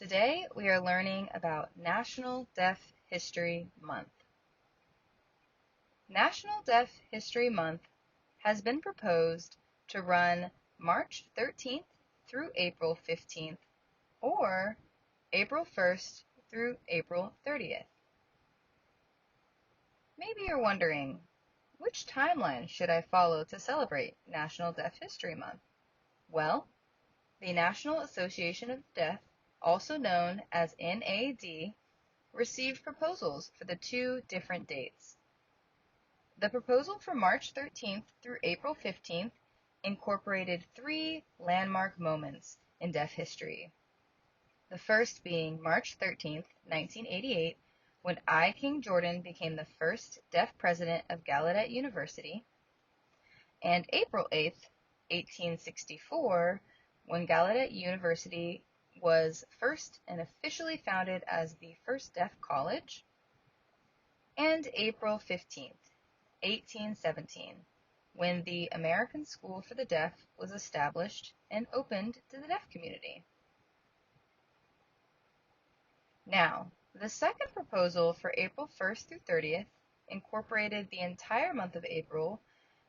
Today we are learning about National Deaf History Month. National Deaf History Month has been proposed to run March 13th through April 15th or April 1st through April 30th. Maybe you're wondering, which timeline should I follow to celebrate National Deaf History Month? Well, the National Association of the Deaf, also known as NAD, received proposals for the two different dates. The proposal for March 13th through April 15th incorporated three landmark moments in deaf history. The first being March 13th, 1988, when I. King Jordan became the first deaf president of Gallaudet University, and April 8th, 1864, when Gallaudet University was first and officially founded as the first deaf college, and April 15th, 1817, when the American School for the Deaf was established and opened to the deaf community. Now, the second proposal for April 1st through 30th incorporated the entire month of April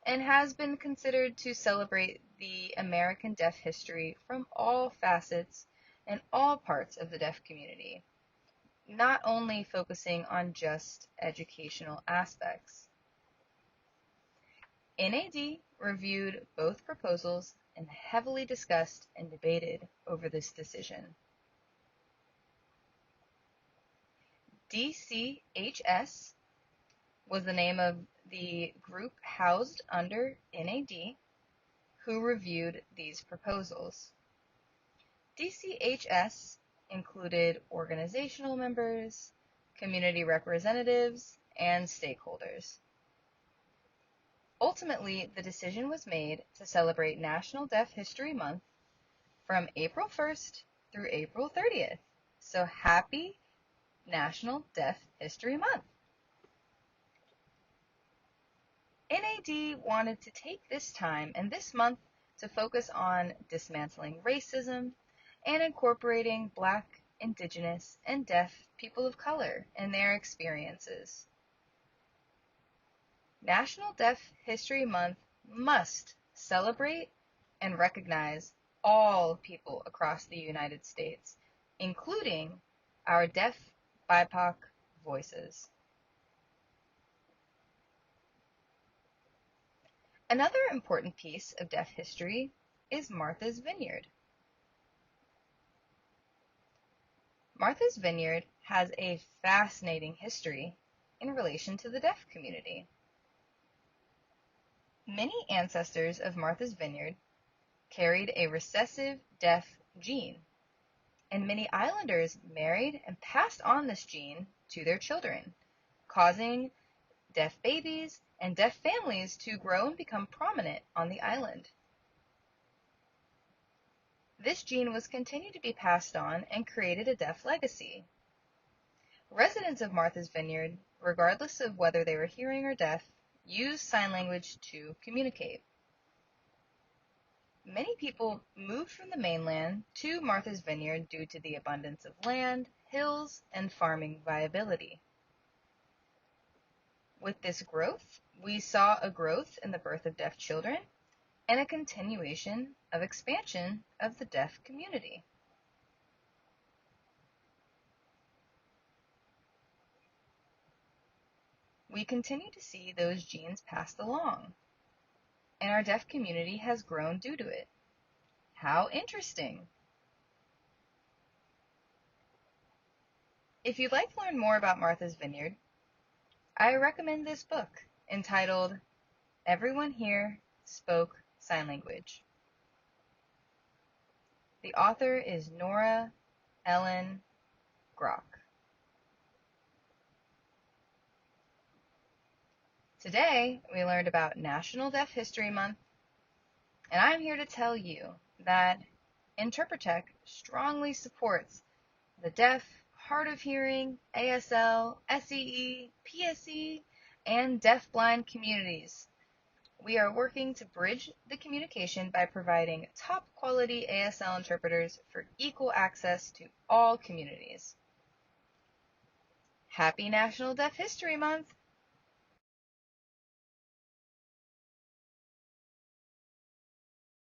and has been considered to celebrate the American deaf history from all facets and all parts of the deaf community, not only focusing on just educational aspects. NAD reviewed both proposals and heavily discussed and debated over this decision. DCHS was the name of the group housed under NAD who reviewed these proposals. DCHS included organizational members, community representatives, and stakeholders. Ultimately, the decision was made to celebrate National Deaf History Month from April 1st through April 30th. So happy National Deaf History Month! NAD wanted to take this time and this month to focus on dismantling racism and incorporating Black, Indigenous, and Deaf people of color and their experiences. National Deaf History Month must celebrate and recognize all people across the United States, including our deaf BIPOC voices. Another important piece of deaf history is Martha's Vineyard. Martha's Vineyard has a fascinating history in relation to the deaf community. Many ancestors of Martha's Vineyard carried a recessive deaf gene, and many islanders married and passed on this gene to their children, causing deaf babies and deaf families to grow and become prominent on the island. This gene was continued to be passed on and created a deaf legacy. Residents of Martha's Vineyard, regardless of whether they were hearing or deaf, used sign language to communicate. Many people moved from the mainland to Martha's Vineyard due to the abundance of land, hills, and farming viability. With this growth, we saw a growth in the birth of deaf children and a continuation of expansion of the deaf community. We continue to see those genes passed along, and our deaf community has grown due to it. How interesting! If you'd like to learn more about Martha's Vineyard, I recommend this book entitled Everyone Here Spoke Sign Language. The author is Nora Ellen Grock. Today, we learned about National Deaf History Month, and I'm here to tell you that Interpretech strongly supports the deaf, hard of hearing, ASL, SEE, PSE, and deafblind communities. we are working to bridge the communication by providing top quality ASL interpreters for equal access to all communities. Happy National Deaf History Month!